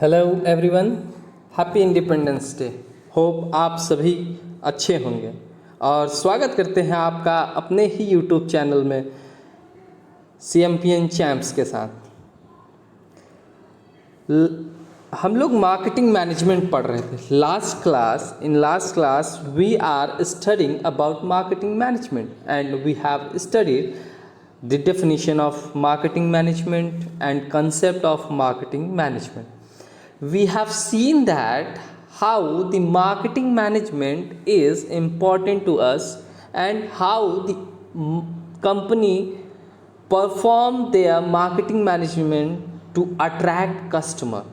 Hello everyone, happy independence day. Hope आप सभी अच्छे होंगे और स्वागत करते हैं आपका अपने ही यूट्यूब चैनल में CMPN चैम्प्स के साथ। हम लोग मार्केटिंग मैनेजमेंट पढ़ रहे थे last class we are studying about marketing management and we have studied the definition of marketing management and concept of marketing management. We have seen that how the marketing management is important to us and how the company perform their marketing management to attract customer,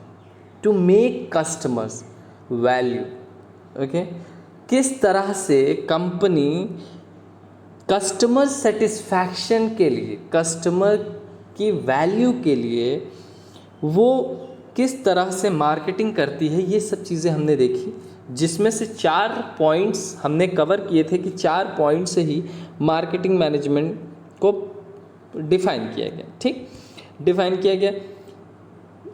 to make customers value. Okay, किस तरह से company customer satisfaction के लिए, customer की value के लिए वो किस तरह से मार्केटिंग करती है, ये सब चीज़ें हमने देखी, जिसमें से 4 पॉइंट्स हमने कवर किए थे कि 4 पॉइंट से ही मार्केटिंग मैनेजमेंट को डिफ़ाइन किया गया। ठीक, डिफ़ाइन किया गया।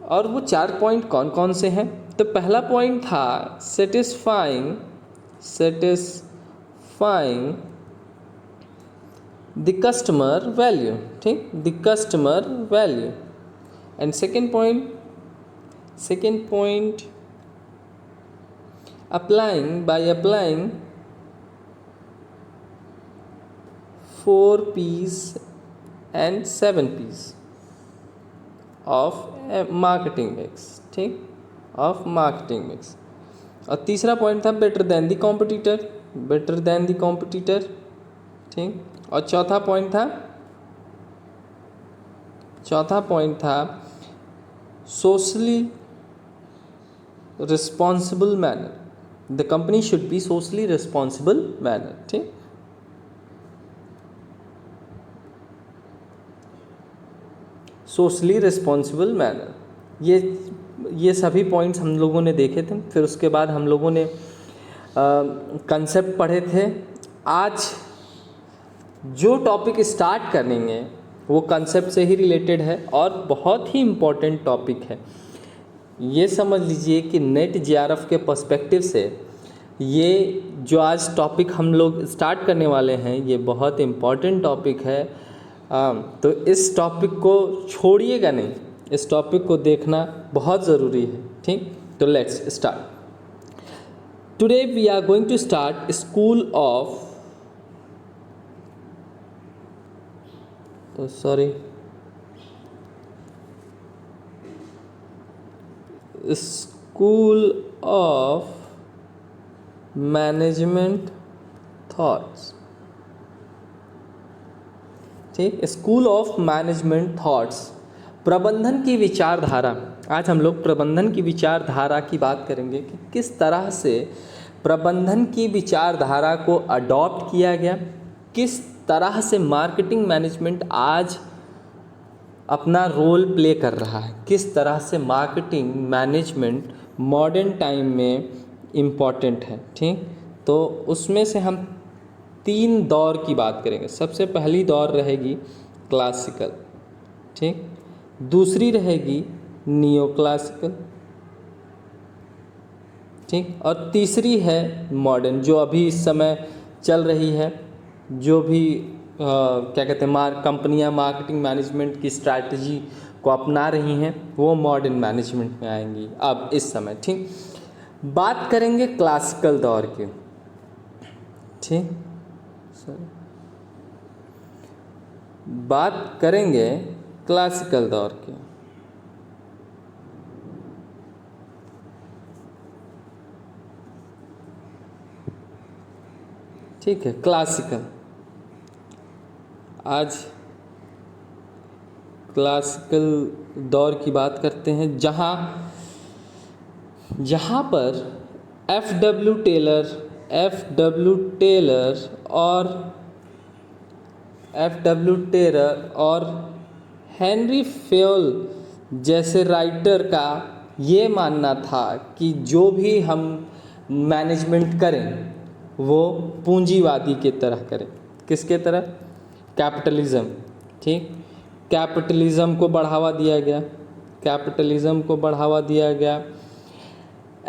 और वो 4 पॉइंट कौन कौन से हैं? तो पहला पॉइंट था सेटिस्फाइंग the customer value. ठीक, the customer value. And second point applying 4 P's and 7 P's of marketing mix. ठीक, of marketing mix. और तीसरा पॉइंट था बेटर देन द कॉम्पिटिटर। ठीक, और चौथा पॉइंट था socially responsible manner. The company should be socially responsible manner. ठीक, socially responsible manner, ये सभी पॉइंट्स हम लोगों ने देखे थे। फिर उसके बाद हम लोगों ने कंसेप्ट पढ़े थे। आज जो टॉपिक स्टार्ट करेंगे वो कंसेप्ट से ही रिलेटेड है और बहुत ही इम्पोर्टेंट टॉपिक है। ये समझ लीजिए कि नेट JRF के पर्सपेक्टिव से ये जो आज टॉपिक हम लोग स्टार्ट करने वाले हैं ये बहुत इम्पोर्टेंट टॉपिक है। तो इस टॉपिक को छोड़िएगा नहीं, इस टॉपिक को देखना बहुत ज़रूरी है। ठीक, तो let's start. Today we are going to start school of management thoughts. ठीक, स्कूल ऑफ मैनेजमेंट थॉट्स, प्रबंधन की विचारधारा। आज हम लोग प्रबंधन की विचारधारा की बात करेंगे कि किस तरह से प्रबंधन की विचारधारा को अडॉप्ट किया गया, किस तरह से मार्केटिंग मैनेजमेंट आज अपना रोल प्ले कर रहा है, किस तरह से मार्केटिंग मैनेजमेंट मॉडर्न टाइम में इम्पॉर्टेंट है। ठीक, तो उसमें से हम 3 दौर की बात करेंगे। सबसे पहली दौर रहेगी क्लासिकल। ठीक, दूसरी रहेगी नियो क्लासिकल। ठीक, और तीसरी है मॉडर्न, जो अभी इस समय चल रही है, जो भी क्या कहते हैं कंपनियां मार्केटिंग मैनेजमेंट की स्ट्रैटेजी को अपना रही हैं वो मॉडर्न मैनेजमेंट में आएंगी अब इस समय। ठीक, बात करेंगे क्लासिकल दौर की। ठीक, बात करेंगे क्लासिकल दौर की। ठीक है, क्लासिकल, आज क्लासिकल दौर की बात करते हैं, जहाँ पर F.W. टेलर और हेनरी फेयल जैसे राइटर का ये मानना था कि जो भी हम मैनेजमेंट करें वो पूंजीवादी की तरह करें। किसके तरह? कैपिटलिज्म। ठीक, कैपिटलिज्म को बढ़ावा दिया गया, कैपिटलिज्म को बढ़ावा दिया गया।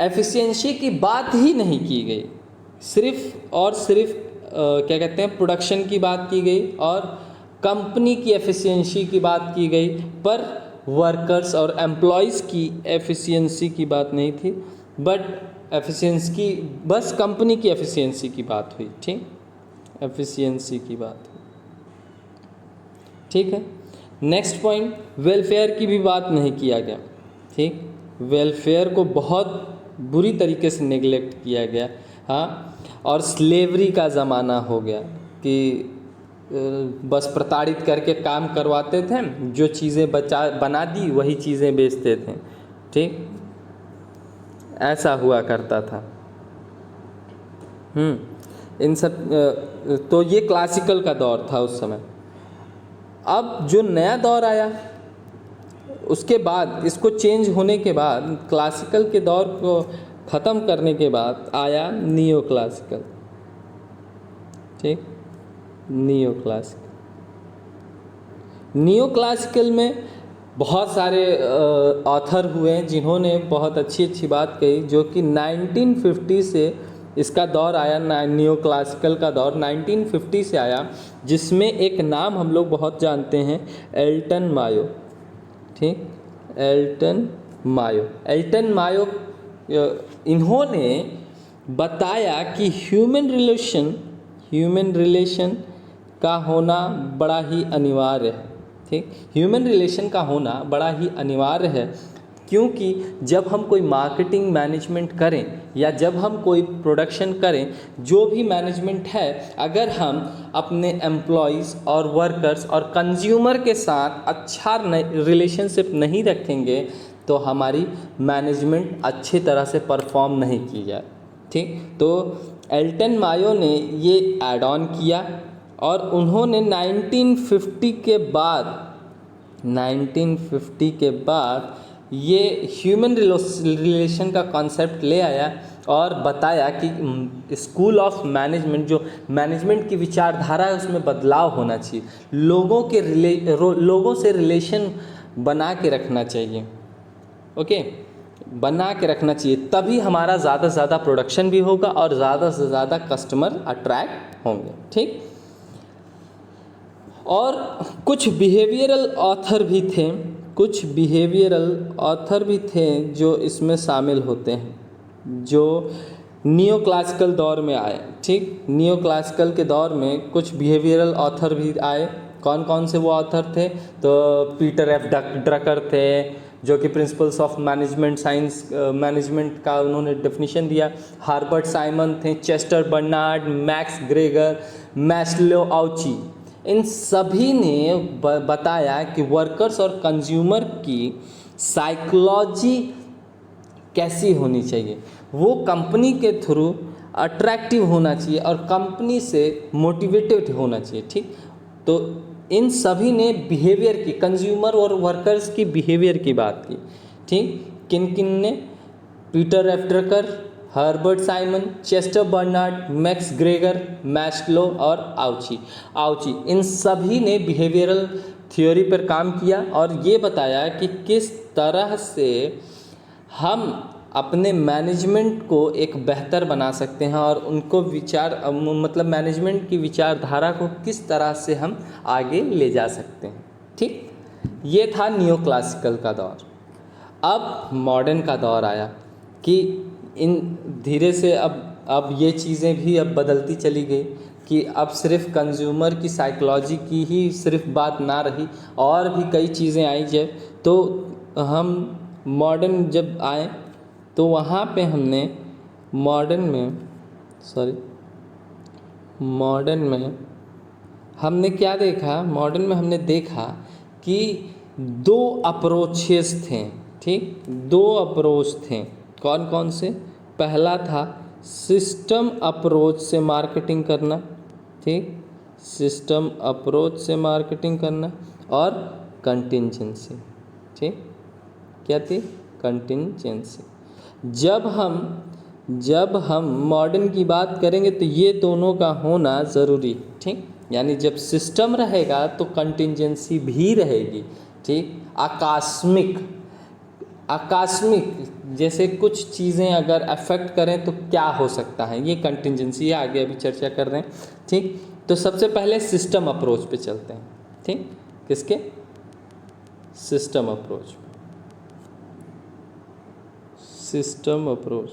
एफिशिएंसी की बात ही नहीं की गई, सिर्फ और सिर्फ क्या कहते हैं, प्रोडक्शन की बात की गई और कंपनी की एफिशिएंसी की बात की गई, पर वर्कर्स और एम्प्लॉयज़ की एफिशिएंसी की बात नहीं थी। बट एफिशिएंसी की, बस कंपनी की एफिशिएंसी की बात हुई। ठीक, एफिशिएंसी की बात हुई। ठीक है। नेक्स्ट पॉइंट, वेलफेयर की भी बात नहीं किया गया। ठीक, वेलफेयर को बहुत बुरी तरीके से नेगलेक्ट किया गया। हाँ, और स्लेवरी का ज़माना हो गया कि बस प्रताड़ित करके काम करवाते थे, जो चीज़ें बना दी वही चीज़ें बेचते थे। ठीक, ऐसा हुआ करता था। इन सब तो ये क्लासिकल का दौर था उस समय। अब जो नया दौर आया उसके बाद, इसको चेंज होने के बाद, क्लासिकल के दौर को ख़त्म करने के बाद आया नियो क्लासिकल। ठीक, नियो क्लासिकल। नियो क्लासिकल में बहुत सारे ऑथर हुए हैं जिन्होंने बहुत अच्छी अच्छी बात कही, जो कि 1950 से इसका दौर आया। नियो क्लासिकल का दौर 1950 से आया, जिसमें एक नाम हम लोग बहुत जानते हैं, एल्टन मायो। ठीक, एल्टन मायो इन्होंने बताया कि ह्यूमन रिलेशन का होना बड़ा ही अनिवार्य है। ठीक, ह्यूमन रिलेशन का होना बड़ा ही अनिवार्य है, क्योंकि जब हम कोई मार्केटिंग मैनेजमेंट करें या जब हम कोई प्रोडक्शन करें, जो भी मैनेजमेंट है, अगर हम अपने एम्प्लॉयज़ और वर्कर्स और कंज्यूमर के साथ अच्छा रिलेशनशिप नहीं रखेंगे तो हमारी मैनेजमेंट अच्छी तरह से परफॉर्म नहीं की जाए। ठीक, तो एल्टन मायो ने ये ऐड ऑन किया और उन्होंने 1950 के बाद ये ह्यूमन रिलेशन का कॉन्सेप्ट ले आया और बताया कि स्कूल ऑफ मैनेजमेंट, जो मैनेजमेंट की विचारधारा है, उसमें बदलाव होना चाहिए। लोगों से रिलेशन बना के रखना चाहिए। ओके, बना के रखना चाहिए, तभी हमारा ज़्यादा से ज़्यादा प्रोडक्शन भी होगा और ज़्यादा से ज़्यादा कस्टमर अट्रैक्ट होंगे। ठीक, और कुछ बिहेवियरल ऑथर भी थे जो इसमें शामिल होते हैं, जो नियो क्लासिकल दौर में आए। ठीक, नियो क्लासिकल के दौर में कुछ बिहेवियरल ऑथर भी आए। कौन कौन से वो ऑथर थे? तो पीटर एफ ड्रकर थे, जो कि प्रिंसिपल्स ऑफ मैनेजमेंट का उन्होंने डेफिनेशन दिया। हार्बर्ट साइमन थे, Chester Barnard, McGregor, Maslow Ouchi. इन सभी ने बताया कि वर्कर्स और कंज्यूमर की साइकोलॉजी कैसी होनी चाहिए, वो कंपनी के थ्रू अट्रैक्टिव होना चाहिए और कंपनी से मोटिवेटेड होना चाहिए। ठीक, तो इन सभी ने बिहेवियर की, कंज्यूमर और वर्कर्स की बिहेवियर की बात की। ठीक, किन किन ने? Peter F Drucker, Herbert Simon, Chester Barnard, McGregor, Maslow और आउची। इन सभी ने बिहेवियरल थ्योरी पर काम किया और ये बताया कि किस तरह से हम अपने मैनेजमेंट को एक बेहतर बना सकते हैं और उनको मैनेजमेंट की विचारधारा को किस तरह से हम आगे ले जा सकते हैं। ठीक, ये था नियो क्लासिकल का दौर। अब मॉडर्न का दौर आया कि इन धीरे से अब ये चीज़ें भी अब बदलती चली गई कि अब सिर्फ कंज्यूमर की साइकोलॉजी की ही सिर्फ बात ना रही, और भी कई चीज़ें आई। जब तो हम मॉडर्न जब आए तो वहाँ पे हमने मॉडर्न में हमने क्या देखा? मॉडर्न में हमने देखा कि दो अप्रोचेस थे। ठीक, दो अप्रोच थे। कौन कौन से? पहला था सिस्टम अप्रोच से मार्केटिंग करना। ठीक, सिस्टम अप्रोच से मार्केटिंग करना और कंटिंजेंसी। ठीक, क्या थी? कंटिंजेंसी। जब हम मॉडर्न की बात करेंगे तो ये दोनों का होना ज़रूरी। ठीक, यानी जब सिस्टम रहेगा तो कंटिंजेंसी भी रहेगी। ठीक, आकस्मिक आकस्मिक जैसे कुछ चीज़ें अगर अफेक्ट करें तो क्या हो सकता है, ये कंटिजेंसी है, आगे अभी चर्चा कर रहे हैं। ठीक, तो सबसे पहले सिस्टम अप्रोच पे चलते हैं। ठीक, किसके? System approach. सिस्टम अप्रोच,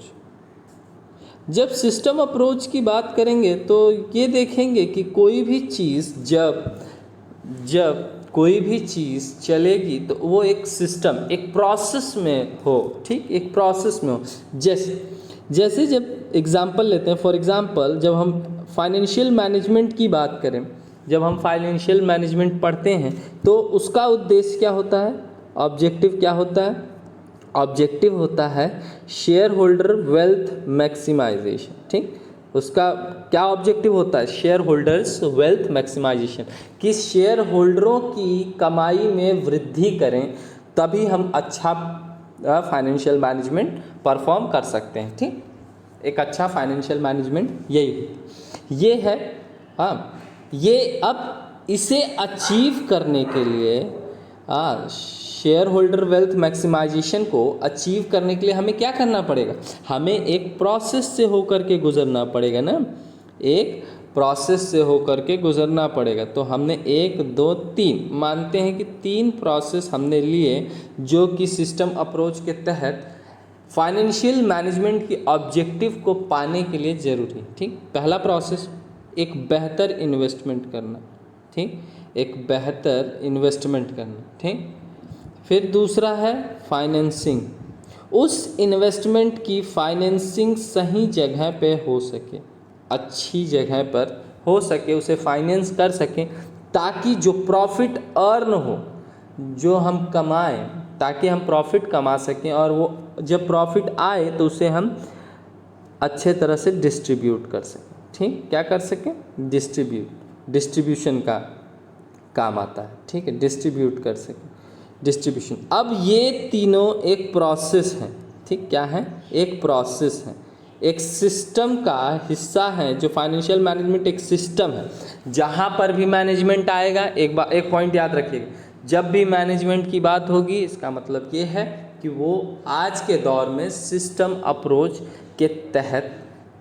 जब सिस्टम अप्रोच की बात करेंगे तो ये देखेंगे कि कोई भी चीज़ जब कोई भी चीज़ चलेगी तो वो एक सिस्टम, एक प्रोसेस में हो। ठीक, एक प्रोसेस में हो। जैसे जब एग्जांपल लेते हैं, फॉर एग्जांपल जब हम फाइनेंशियल मैनेजमेंट की बात करें, जब हम फाइनेंशियल मैनेजमेंट पढ़ते हैं तो उसका उद्देश्य क्या होता है, ऑब्जेक्टिव क्या होता है? ऑब्जेक्टिव होता है शेयर होल्डर वेल्थ मैक्सिमाइजेशन। ठीक, उसका क्या ऑब्जेक्टिव होता है? शेयर होल्डर्स वेल्थ मैक्सिमाइजेशन, कि शेयर होल्डरों की कमाई में वृद्धि करें, तभी हम अच्छा फाइनेंशियल मैनेजमेंट परफॉर्म कर सकते हैं। ठीक, एक अच्छा फाइनेंशियल मैनेजमेंट ये है। हाँ, ये अब इसे अचीव करने के लिए शेयर होल्डर वेल्थ मैक्सिमाइजेशन को अचीव करने के लिए हमें क्या करना पड़ेगा? हमें एक प्रोसेस से होकर के गुजरना पड़ेगा ना, एक प्रोसेस से होकर के गुजरना पड़ेगा। तो हमने 1 2 3 मानते हैं कि 3 प्रोसेस हमने लिए जो कि सिस्टम अप्रोच के तहत फाइनेंशियल मैनेजमेंट की ऑब्जेक्टिव को पाने के लिए ज़रूरी है। ठीक, पहला प्रोसेस एक बेहतर इन्वेस्टमेंट करना। ठीक, एक बेहतर इन्वेस्टमेंट करना। ठीक, फिर दूसरा है फाइनेंसिंग, उस इन्वेस्टमेंट की फाइनेंसिंग सही जगह पे हो सके, अच्छी जगह पर हो सके, उसे फाइनेंस कर सकें, ताकि जो प्रॉफिट अर्न हो, जो हम कमाएं, ताकि हम प्रॉफिट कमा सकें, और वो जब प्रॉफिट आए तो उसे हम अच्छे तरह से डिस्ट्रीब्यूट कर सकें। ठीक, क्या कर सकें? डिस्ट्रीब्यूशन का काम आता है। ठीक है, डिस्ट्रीब्यूट कर सकें, डिस्ट्रीब्यूशन। अब ये तीनों एक प्रोसेस हैं। ठीक, क्या है? एक प्रोसेस है, एक सिस्टम का हिस्सा है। जो फाइनेंशियल मैनेजमेंट एक सिस्टम है, जहाँ पर भी मैनेजमेंट आएगा, एक पॉइंट याद रखिएगा, जब भी मैनेजमेंट की बात होगी इसका मतलब ये है कि वो आज के दौर में सिस्टम अप्रोच के तहत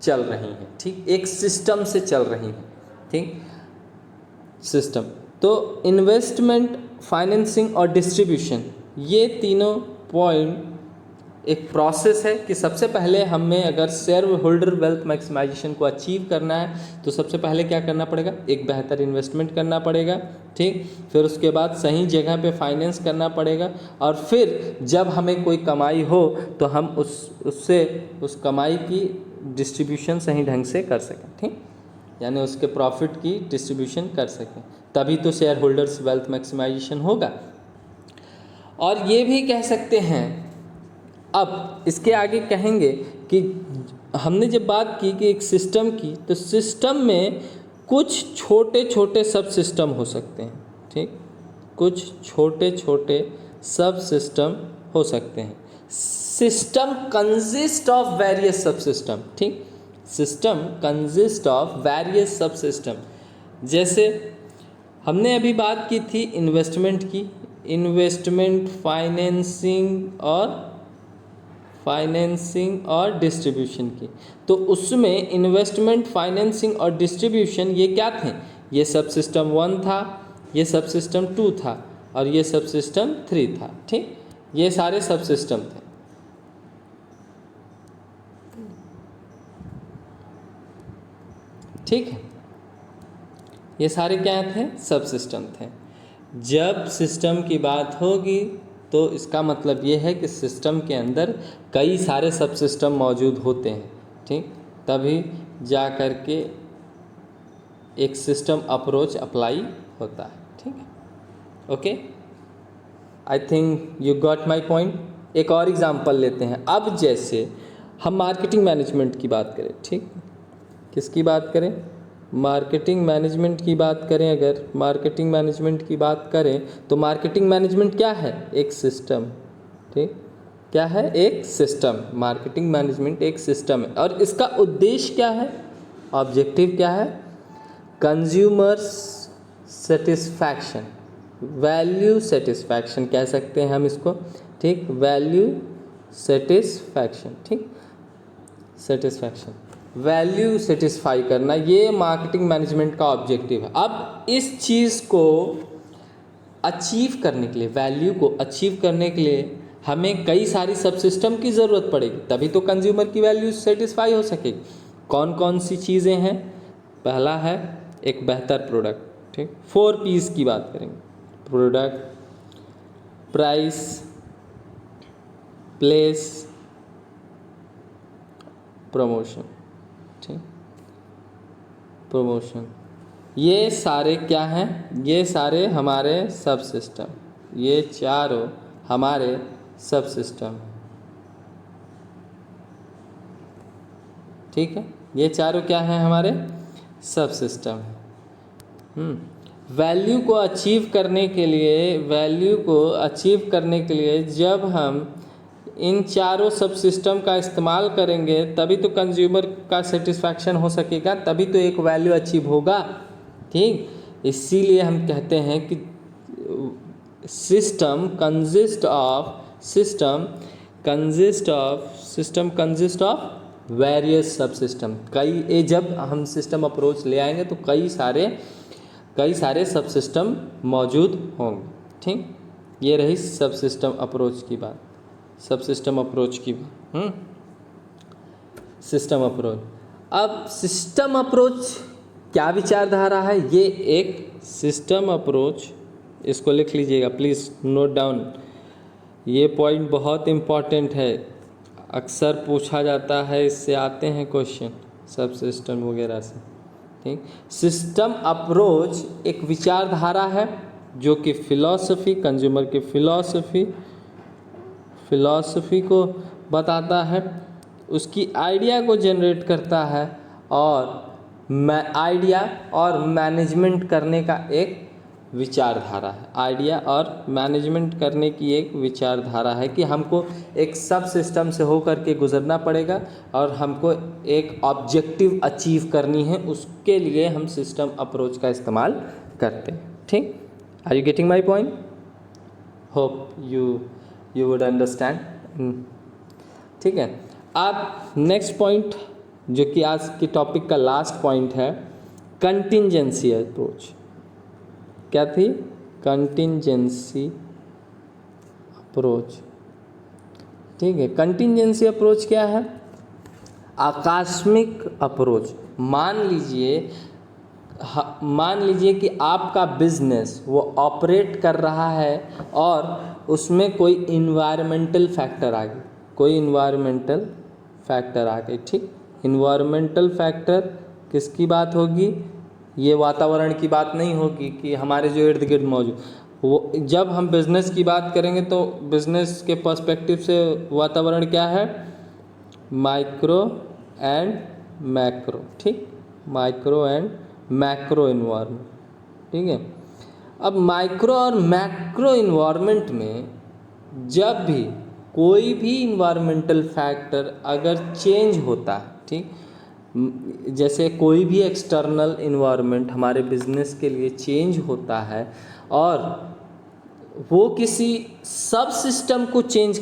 चल रही हैं। ठीक, एक सिस्टम से चल रही हैं। ठीक, सिस्टम। तो इन्वेस्टमेंट, फाइनेंसिंग और डिस्ट्रीब्यूशन, ये तीनों पॉइंट एक प्रोसेस है कि सबसे पहले हमें अगर शेयर होल्डर वेल्थ मैक्सिमाइजेशन को अचीव करना है तो सबसे पहले क्या करना पड़ेगा? एक बेहतर इन्वेस्टमेंट करना पड़ेगा। ठीक, फिर उसके बाद सही जगह पे फाइनेंस करना पड़ेगा, और फिर जब हमें कोई कमाई हो तो हम उस कमाई की डिस्ट्रीब्यूशन सही ढंग से कर सकें। ठीक, यानी उसके प्रॉफिट की डिस्ट्रीब्यूशन कर सकें, तभी तो शेयर होल्डर्स वेल्थ मैक्सिमाइजेशन होगा। और ये भी कह सकते हैं, अब इसके आगे कहेंगे कि हमने जब बात की कि एक सिस्टम की, तो सिस्टम में कुछ छोटे छोटे सब सिस्टम हो सकते हैं। ठीक, कुछ छोटे छोटे सब सिस्टम हो सकते हैं। सिस्टम कंसिस्ट ऑफ वेरियस सब सिस्टम। ठीक, सिस्टम कंसिस्ट ऑफ वेरियस सब सिस्टम। जैसे हमने अभी बात की थी इन्वेस्टमेंट की, इन्वेस्टमेंट, फाइनेंसिंग और डिस्ट्रीब्यूशन की। तो उसमें इन्वेस्टमेंट, फाइनेंसिंग और डिस्ट्रीब्यूशन ये क्या थे? ये सब सिस्टम 1 था, ये सब सिस्टम 2 था, और ये सब सिस्टम 3 था। ठीक, ये सारे सब सिस्टम थे। ठीक है, ये सारे क्या थे? सब सिस्टम थे। जब सिस्टम की बात होगी तो इसका मतलब ये है कि सिस्टम के अंदर कई सारे सब सिस्टम मौजूद होते हैं। ठीक, तभी जा कर के एक सिस्टम अप्रोच अप्लाई होता है। ठीक है, okay, I think you got my point. एक और एग्जांपल लेते हैं। अब जैसे हम मार्केटिंग मैनेजमेंट की बात करें, ठीक, किसकी बात करें? मार्केटिंग मैनेजमेंट की बात करें। अगर मार्केटिंग मैनेजमेंट की बात करें तो मार्केटिंग मैनेजमेंट क्या है? एक सिस्टम। ठीक, क्या है? एक सिस्टम। मार्केटिंग मैनेजमेंट एक सिस्टम है, और इसका उद्देश्य क्या है? ऑब्जेक्टिव क्या है? कंज्यूमर्स सेटिस्फैक्शन, वैल्यू सेटिस्फैक्शन कह सकते हैं हम इसको। ठीक, वैल्यू सेटिस्फैक्शन, ठीक, सेटिस्फैक्शन, वैल्यू सेटिस्फाई करना, ये मार्केटिंग मैनेजमेंट का ऑब्जेक्टिव है। अब इस चीज़ को अचीव करने के लिए, वैल्यू को अचीव करने के लिए हमें कई सारी सब सिस्टम की ज़रूरत पड़ेगी, तभी तो कंज्यूमर की वैल्यू सेटिस्फाई हो सकेगी। कौन कौन सी चीज़ें हैं? पहला है एक बेहतर प्रोडक्ट, ठीक, 4 P's की बात करेंगे, प्रोडक्ट, प्राइस, प्लेस, प्रमोशन, ठीक, प्रमोशन, ये सारे क्या हैं? ये सारे हमारे सब सिस्टम, ये चारों हमारे सब सिस्टम, ठीक है, ये चारों क्या हैं? हमारे सब सिस्टम। वैल्यू को अचीव करने के लिए, वैल्यू को अचीव करने के लिए जब हम इन चारों सब सिस्टम का इस्तेमाल करेंगे तभी तो कंज्यूमर का सेटिस्फैक्शन हो सकेगा, तभी तो एक वैल्यू अचीव होगा, ठीक। इसीलिए हम कहते हैं कि सिस्टम कंसिस्ट ऑफ वेरियस सब सिस्टम। जब हम सिस्टम अप्रोच ले आएंगे तो कई सारे सब सिस्टम मौजूद होंगे, ठीक। ये रही सब सिस्टम अप्रोच की बात, सिस्टम अप्रोच। अब सिस्टम अप्रोच क्या विचारधारा है? ये एक सिस्टम अप्रोच, इसको लिख लीजिएगा प्लीज़, नोट डाउन, ये पॉइंट बहुत इम्पॉर्टेंट है, अक्सर पूछा जाता है, इससे आते हैं क्वेश्चन सब सिस्टम वगैरह से, ठीक। सिस्टम अप्रोच एक विचारधारा है जो कि कंज्यूमर की फिलॉसफी को बताता है, उसकी आइडिया को जनरेट करता है, और आइडिया और मैनेजमेंट करने का एक विचारधारा है। आइडिया और मैनेजमेंट करने की एक विचारधारा है कि हमको एक सब सिस्टम से होकर के गुजरना पड़ेगा और हमको एक ऑब्जेक्टिव अचीव करनी है, उसके लिए हम सिस्टम अप्रोच का इस्तेमाल करते हैं, ठीक। Are you getting my point? Hope you would understand, ठीक है। अब नेक्स्ट पॉइंट जो कि आज की टॉपिक का लास्ट पॉइंट है, कंटिंजेंसी अप्रोच। क्या थी? कंटिंजेंसी अप्रोच, ठीक है। कंटिंजेंसी अप्रोच क्या है? आकस्मिक अप्रोच। मान लीजिए कि आपका बिजनेस वो ऑपरेट कर रहा है और उसमें कोई इन्वायरमेंटल फैक्टर आ गई, ठीक। इन्वायरमेंटल फैक्टर किसकी बात होगी? ये वातावरण की बात नहीं होगी कि हमारे जो इर्द गिर्द मौजूद, वो जब हम बिज़नेस की बात करेंगे तो बिज़नेस के पर्सपेक्टिव से वातावरण क्या है? माइक्रो एंड मैक्रो, ठीक, माइक्रो एंड मैक्रो इन्वायरमेंट, ठीक है। अब माइक्रो और मैक्रो इन्वायरमेंट में जब भी कोई भी इन्वायरमेंटल फैक्टर अगर चेंज होता है, ठीक, जैसे कोई भी एक्सटर्नल इन्वायरमेंट हमारे बिजनेस के लिए चेंज होता है और वो किसी सब सिस्टम को चेंज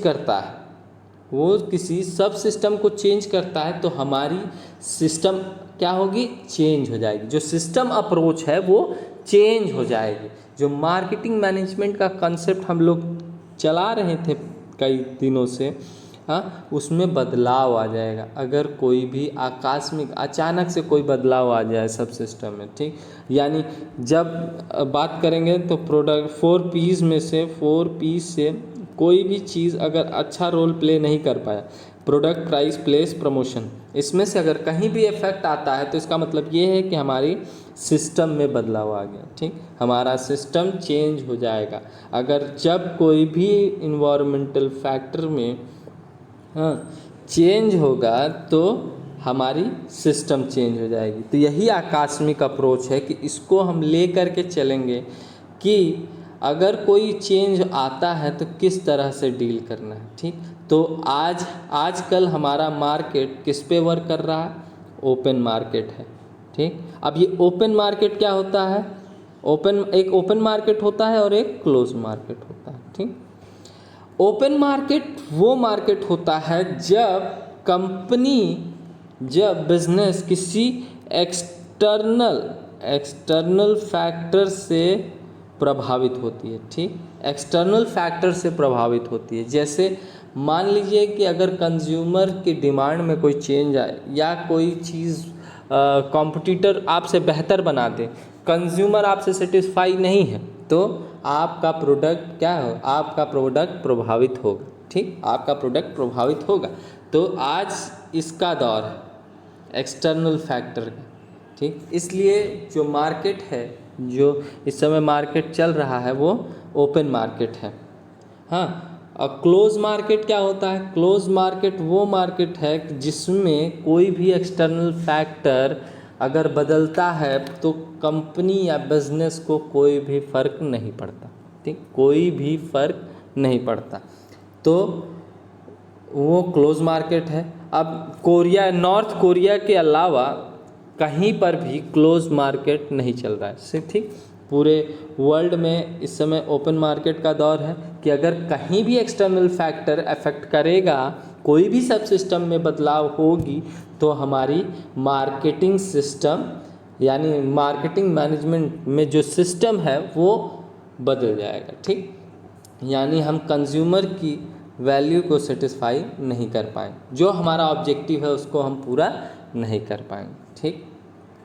करता है, तो हमारी सिस्टम क्या होगी? चेंज हो जाएगी। जो सिस्टम अप्रोच है वो चेंज हो जाएगी। जो मार्केटिंग मैनेजमेंट का कंसेप्ट हम लोग चला रहे थे कई दिनों से, हाँ, उसमें बदलाव आ जाएगा अगर कोई भी अचानक से कोई बदलाव आ जाए सब सिस्टम में, ठीक। यानी जब बात करेंगे तो प्रोडक्ट 4 P's में से 4 P's से कोई भी चीज़ अगर अच्छा रोल प्ले नहीं कर पाया, प्रोडक्ट, प्राइस, प्लेस, प्रमोशन, इसमें से अगर कहीं भी इफेक्ट आता है तो इसका मतलब ये है कि हमारी सिस्टम में बदलाव आ गया, ठीक। हमारा सिस्टम चेंज हो जाएगा अगर जब कोई भी इन्वायरमेंटल फैक्टर में चेंज होगा तो हमारी सिस्टम चेंज हो जाएगी। तो यही आकस्मिक अप्रोच है कि इसको हम ले करके चलेंगे कि अगर कोई चेंज आता है तो किस तरह से डील करना है, ठीक। तो आजकल हमारा मार्केट किस पे वर्क कर रहा है? ओपन मार्केट है, ठीक। अब ये ओपन मार्केट क्या होता है? एक ओपन मार्केट होता है और एक क्लोज मार्केट होता है, ठीक। ओपन मार्केट वो मार्केट होता है जब बिजनेस किसी एक्सटर्नल फैक्टर से प्रभावित होती है। ठीक, एक्सटर्नल फैक्टर से प्रभावित होती है। जैसे मान लीजिए कि अगर कंज्यूमर की डिमांड में कोई चेंज आए या कोई चीज़ कॉम्पिटिटर आपसे बेहतर बना दे, कंज्यूमर आपसे सेटिस्फाई नहीं है, तो आपका प्रोडक्ट क्या हो, आपका प्रोडक्ट प्रभावित होगा। ठीक, आपका प्रोडक्ट प्रभावित होगा। तो आज इसका दौर है एक्सटर्नल फैक्टर का। ठीक, इसलिए जो मार्केट है, जो इस समय मार्केट चल रहा है, वो ओपन मार्केट है। हाँ, और क्लोज मार्केट क्या होता है? क्लोज मार्केट वो मार्केट है जिसमें कोई भी एक्सटर्नल फैक्टर अगर बदलता है तो कंपनी या बिजनेस को कोई भी फर्क नहीं पड़ता। ठीक, कोई भी फर्क नहीं पड़ता, तो वो क्लोज मार्केट है। अब नॉर्थ कोरिया के अलावा कहीं पर भी क्लोज मार्केट नहीं चल रहा है। ठीक, पूरे वर्ल्ड में इस समय ओपन मार्केट का दौर है कि अगर कहीं भी एक्सटर्नल फैक्टर अफेक्ट करेगा, कोई भी सब सिस्टम में बदलाव होगी, तो हमारी मार्केटिंग सिस्टम यानी मार्केटिंग मैनेजमेंट में जो सिस्टम है वो बदल जाएगा। ठीक, यानी हम कंज्यूमर की वैल्यू को सेटिस्फाई नहीं कर पाए, जो हमारा ऑब्जेक्टिव है उसको हम पूरा नहीं कर पाएंगे। ठीक,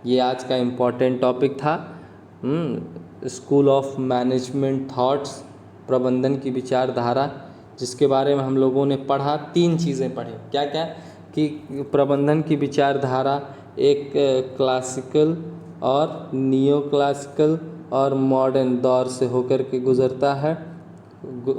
ये आज का इम्पॉर्टेंट टॉपिक था। स्कूल ऑफ मैनेजमेंट थॉट्स, प्रबंधन की विचारधारा, जिसके बारे में हम लोगों ने पढ़ा। 3 चीज़ें पढ़ी। क्या क्या? कि प्रबंधन की विचारधारा एक क्लासिकल और नियो क्लासिकल और मॉडर्न दौर से होकर के गुजरता है,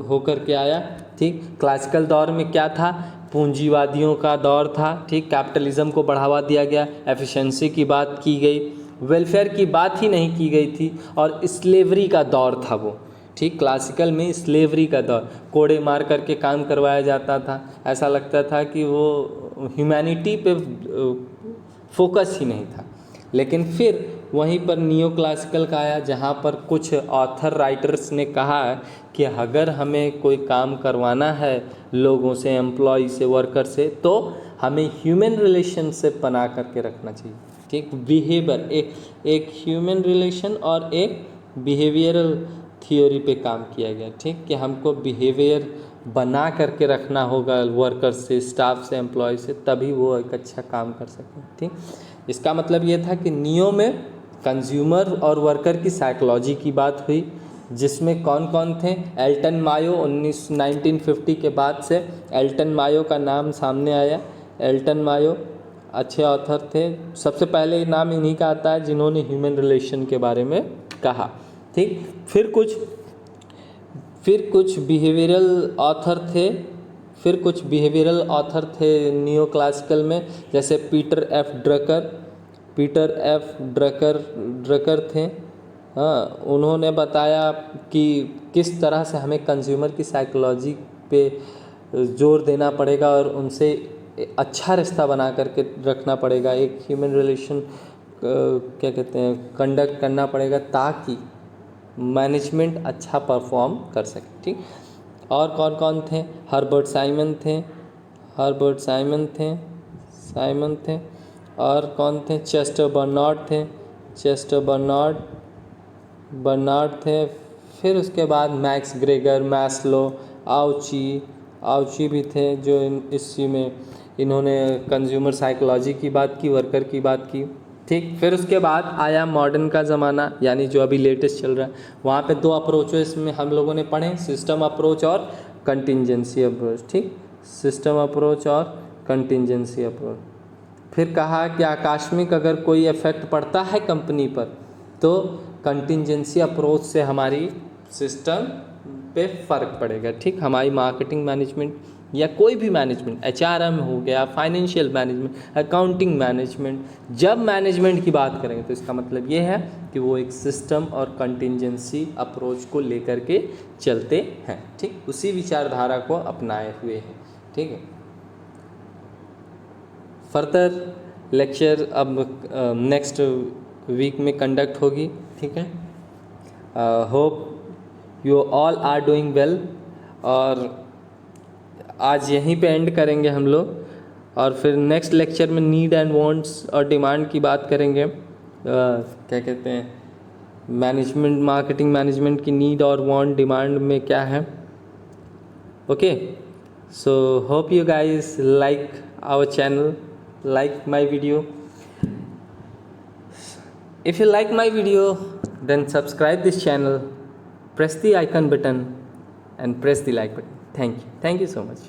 होकर के आया। ठीक, क्लासिकल दौर में क्या था? पूंजीवादियों का दौर था। ठीक, कैपिटलिज्म को बढ़ावा दिया गया, एफिशिएंसी की बात की गई, वेलफेयर की बात ही नहीं की गई थी, और स्लेवरी का दौर था वो। ठीक, क्लासिकल में स्लेवरी का दौर, कोड़े मार करके काम करवाया जाता था। ऐसा लगता था कि वो ह्यूमैनिटी पे फोकस ही नहीं था। लेकिन फिर वहीं पर नियो क्लासिकल का आया, जहाँ पर कुछ ऑथर राइटर्स ने कहा कि अगर हमें कोई काम करवाना है लोगों से, एम्प्लॉय से, वर्कर से, तो हमें ह्यूमन रिलेशनशिप बना करके रखना चाहिए। ठीक, बिहेवियर, एक ह्यूमन रिलेशन और एक बिहेवियरल थियोरी पे काम किया गया। ठीक, कि हमको बिहेवियर बना करके रखना होगा वर्कर से, स्टाफ से, एम्प्लॉय से, तभी वो एक अच्छा काम कर सकें। ठीक, इसका मतलब ये था कि नियो में कंज्यूमर और वर्कर की साइकोलॉजी की बात हुई, जिसमें कौन कौन थे? एल्टन मायो, 1950 के बाद से एल्टन मायो का नाम सामने आया। एल्टन मायो अच्छे ऑथर थे। सबसे पहले नाम इन्हीं का आता है जिन्होंने ह्यूमन रिलेशन के बारे में कहा। ठीक, फिर कुछ बिहेवियरल ऑथर थे नियो क्लासिकल में, जैसे पीटर एफ ड्रकर थे। हाँ, उन्होंने बताया कि किस तरह से हमें कंज्यूमर की साइकोलॉजी पे जोर देना पड़ेगा और उनसे अच्छा रिश्ता बना करके रखना पड़ेगा, एक ह्यूमन रिलेशन कंडक्ट करना पड़ेगा, ताकि मैनेजमेंट अच्छा परफॉर्म कर सके। ठीक, और कौन कौन थे? हर्बर्ट साइमन थे, और कौन थे? चेस्टर बर्नार्ड थे। फिर उसके बाद मैक्स ग्रेगर, मैस्लो, आउची भी थे, जो इसी में इन्होंने कंज्यूमर साइकोलॉजी की बात की, वर्कर की बात की। ठीक, फिर उसके बाद आया मॉडर्न का ज़माना, यानी जो अभी लेटेस्ट चल रहा है। वहाँ पे 2 अप्रोचेस में हम लोगों ने पढ़े, सिस्टम अप्रोच और कंटिजेंसी अप्रोच। ठीक, सिस्टम अप्रोच और कंटिजेंसी अप्रोच। फिर कहा कि आकस्मिक अगर कोई इफेक्ट पड़ता है कंपनी पर, तो कंटिजेंसी अप्रोच से हमारी सिस्टम पे फ़र्क पड़ेगा। ठीक, हमारी मार्केटिंग मैनेजमेंट या कोई भी मैनेजमेंट, HRM हो गया, फाइनेंशियल मैनेजमेंट, अकाउंटिंग मैनेजमेंट, जब मैनेजमेंट की बात करेंगे तो इसका मतलब ये है कि वो एक सिस्टम और कंटिजेंसी अप्रोच को लेकर के चलते हैं। ठीक, उसी विचारधारा को अपनाए हुए हैं। ठीक है, फर्दर लेक्चर अब नेक्स्ट वीक में कंडक्ट होगी। ठीक है, hope you all are doing well, और आज यहीं पे एंड करेंगे हम लोग, और फिर नेक्स्ट लेक्चर में नीड एंड वांट्स और डिमांड की बात करेंगे। क्या कहते हैं, मैनेजमेंट, मार्केटिंग मैनेजमेंट की नीड और वांट डिमांड में क्या है। Okay, so hope you guys like our channel, like my video. If you like my video, then subscribe this channel, press the icon button and press the like button. Thank you so much.